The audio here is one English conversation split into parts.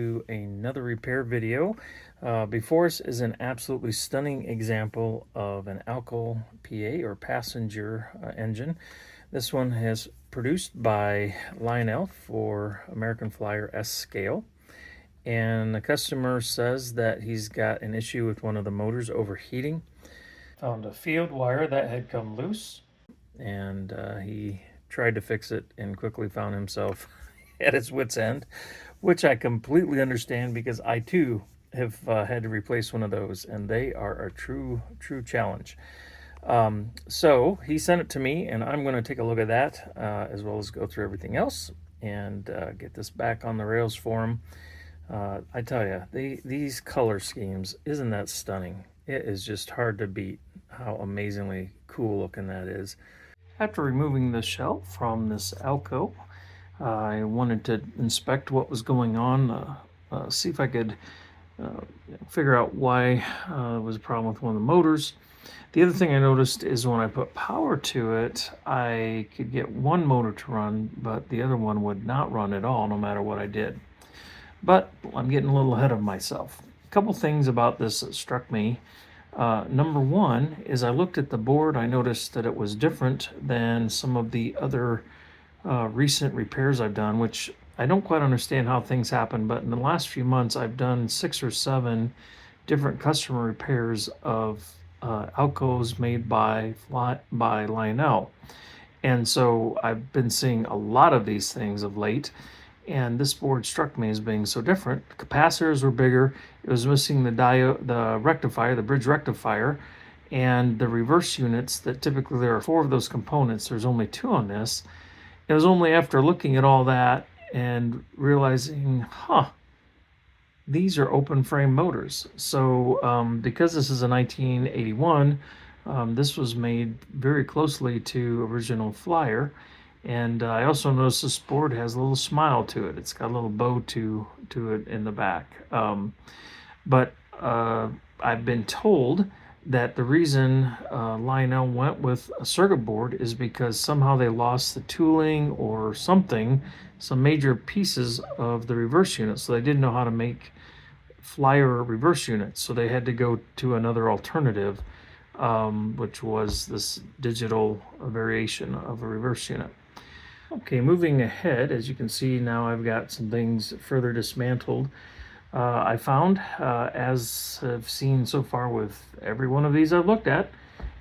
to another repair video. Before us is an absolutely stunning example of an Alco PA or passenger engine. This one is produced by Lionel for American Flyer S scale. And the customer says that he's got an issue with one of the motors overheating. Found a field wire that had come loose, and he tried to fix it and quickly found himself at his wit's end, which I completely understand because I too have had to replace one of those, and they are a true challenge. So he sent it to me, and I'm going to take a look at that as well as go through everything else and get this back on the rails for him. I tell you, these color schemes, isn't that stunning? It is just hard to beat how amazingly cool looking that is. After removing the shell from this Alco, I wanted to inspect what was going on, see if I could figure out why there was a problem with one of the motors. The other thing I noticed is when I put power to it, I could get one motor to run, but the other one would not run at all, no matter what I did. But I'm getting a little ahead of myself. A couple things about this that struck me. Number one is I looked at the board. I noticed that it was different than some of the other recent repairs I've done, which I don't quite understand how things happen, but in the last few months I've done 6 or 7 different customer repairs of Alcos made by Lionel. And so I've been seeing a lot of these things of late, and this board struck me as being so different. The capacitors were bigger. It was missing the rectifier, the bridge rectifier, and the reverse units that typically there are 4 of those components. There's only 2 on this. It was only after looking at all that and realizing, these are open frame motors. So because this is a 1981, this was made very closely to original Flyer. And I also noticed this board has a little smile to it. It's got a little bow to it in the back. But I've been told that the reason Lionel went with a circuit board is because somehow they lost the tooling or something, some major pieces of the reverse unit. So they didn't know how to make Flyer reverse units. So they had to go to another alternative, which was this digital variation of a reverse unit. Okay, moving ahead, as you can see now I've got some things further dismantled. I found, as I've seen so far with every one of these I've looked at,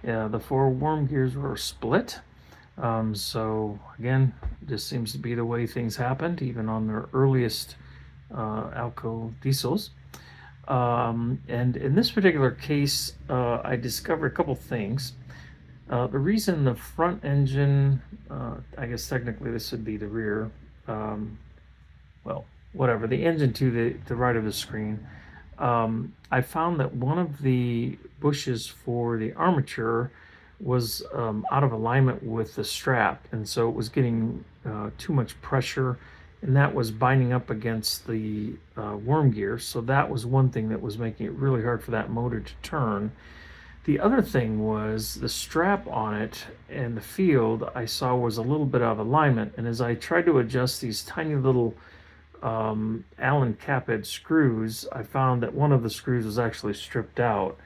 the 4 worm gears were split. So again, this seems to be the way things happened, even on their earliest Alco diesels. And in this particular case, I discovered a couple things. The reason the front engine, I guess technically this would be the rear, well, whatever, the engine to the right of the screen, I found that one of the bushes for the armature was out of alignment with the strap, and so it was getting too much pressure, and that was binding up against the worm gear. So that was one thing that was making it really hard for that motor to turn. The other thing was the strap on it and the field I saw was a little bit out of alignment, and as I tried to adjust these tiny little Allen cap-head screws, I found that one of the screws was actually stripped out.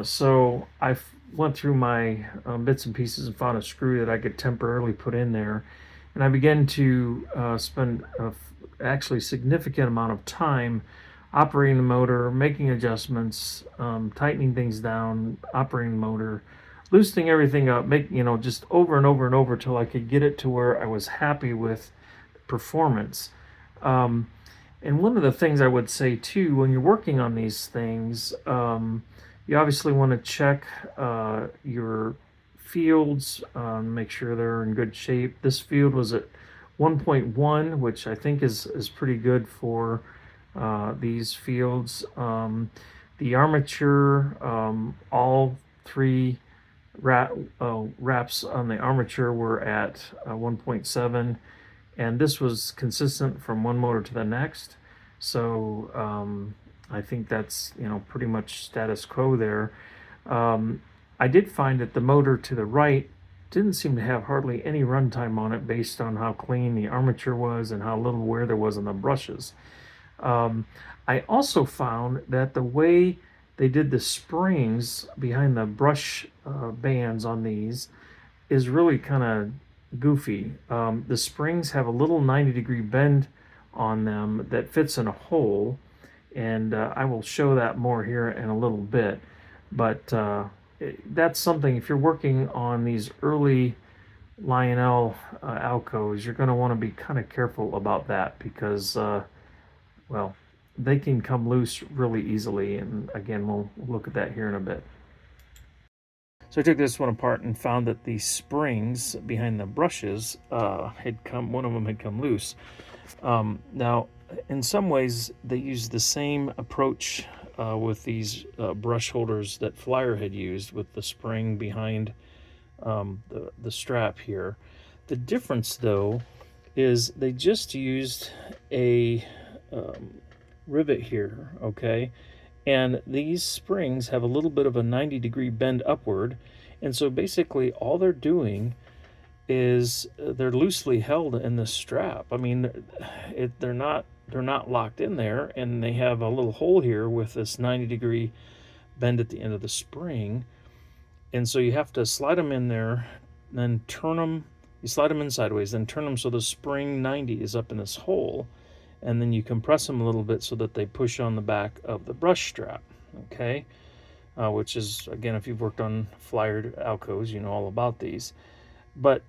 So I went through my bits and pieces and found a screw that I could temporarily put in there, and I began to spend actually significant amount of time operating the motor, making adjustments, tightening things down, operating the motor, loosening everything up, making, just over and over and over till I could get it to where I was happy with performance. And one of the things I would say too, when you're working on these things, you obviously want to check your fields, make sure they're in good shape. This field was at 1.1, which I think is pretty good for these fields. The armature, all 3 wraps on the armature were at 1.7, and this was consistent from one motor to the next. So I think that's pretty much status quo there. I did find that the motor to the right didn't seem to have hardly any runtime on it based on how clean the armature was and how little wear there was on the brushes. I also found that the way they did the springs behind the brush bands on these is really kind of goofy. The springs have a little 90-degree bend on them that fits in a hole, and I will show that more here in a little bit. But that's something, if you're working on these early Lionel Alcos, you're going to want to be kind of careful about that because, well, they can come loose really easily. And again, we'll look at that here in a bit. So I took this one apart and found that the springs behind the brushes one of them had come loose. Now, in some ways, they use the same approach with these brush holders that Flyer had used with the spring behind the strap here. The difference, though, is they just used a rivet here, okay? And these springs have a little bit of a 90-degree bend upward, and so basically all they're doing is they're loosely held in the strap. I mean, they're not locked in there, and they have a little hole here with this 90-degree bend at the end of the spring, and so you have to slide them in there, then turn them. You slide them in sideways, then turn them so the spring 90 is up in this hole, and then you compress them a little bit so that they push on the back of the brush strap, okay? Which is, again, if you've worked on Flyer Alcos, you know all about these. But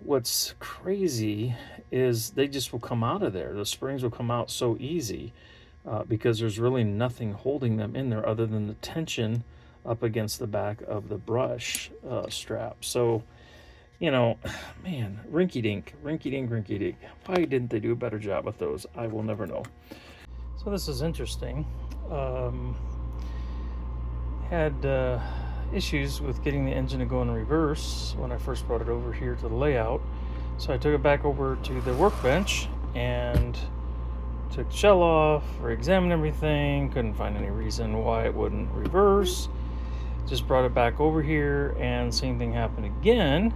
what's crazy is they just will come out of there. The springs will come out so easy because there's really nothing holding them in there other than the tension up against the back of the brush strap. So, you know, man, rinky-dink. Why didn't they do a better job with those? I will never know. So this is interesting. Had issues with getting the engine to go in reverse when I first brought it over here to the layout. So I took it back over to the workbench and took the shell off, re-examined everything, couldn't find any reason why it wouldn't reverse. Just brought it back over here and same thing happened again.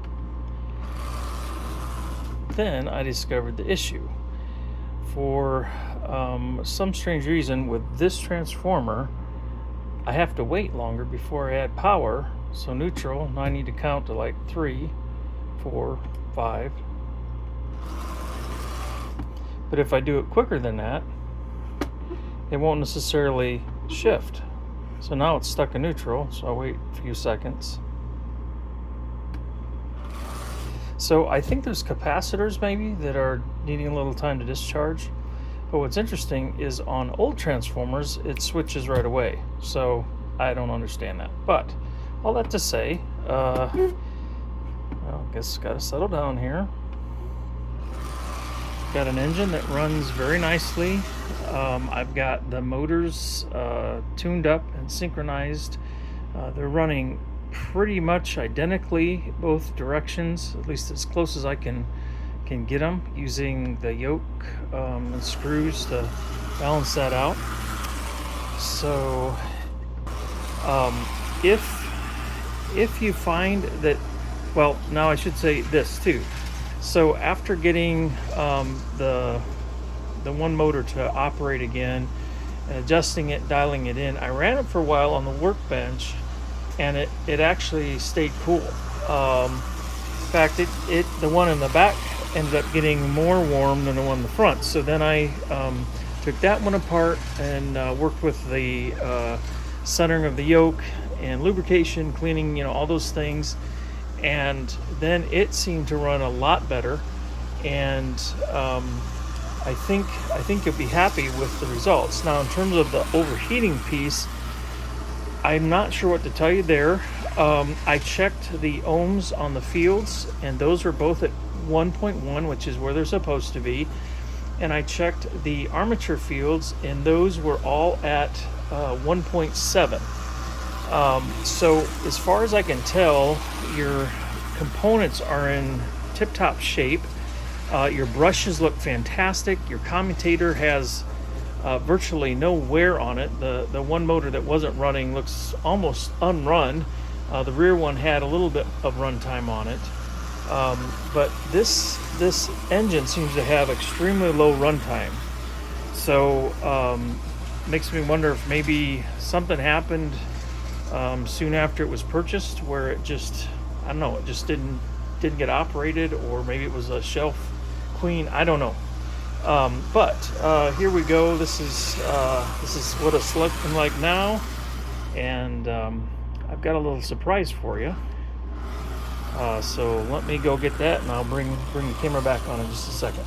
Then I discovered the issue. For some strange reason with this transformer, I have to wait longer before I add power. So neutral, now I need to count to like 3, 4, 5. But if I do it quicker than that, it won't necessarily shift. So now it's stuck in neutral, so I'll wait a few seconds. So I think there's capacitors maybe that are needing a little time to discharge. But what's interesting is on old transformers, it switches right away. So I don't understand that. But all that to say, well, I guess got to settle down here. Got an engine that runs very nicely. I've got the motors tuned up and synchronized. They're running pretty much identically both directions, at least as close as I can get them, using the yoke and screws to balance that out. So if you find that, well, now I should say this too. So after getting the one motor to operate again and adjusting it, dialing it in, I ran it for a while on the workbench, and it actually stayed cool. In fact, the one in the back ended up getting more warm than the one in the front. So then I took that one apart and worked with the centering of the yoke and lubrication, cleaning, all those things. And then it seemed to run a lot better. And I think you'll be happy with the results. Now, in terms of the overheating piece, I'm not sure what to tell you there. I checked the ohms on the fields, and those are both at 1.1, which is where they're supposed to be. And I checked the armature fields, and those were all at 1.7. So as far as I can tell, your components are in tip-top shape. Your brushes look fantastic. Your commutator has virtually no wear on it. The one motor that wasn't running looks almost unrun. The rear one had a little bit of runtime on it. But this engine seems to have extremely low runtime. So makes me wonder if maybe something happened soon after it was purchased, where it just, I don't know, it just didn't get operated, or maybe it was a shelf queen. I don't know. But here we go. This is what it's looking like now, and I've got a little surprise for you. So let me go get that, and I'll bring the camera back on in just a second.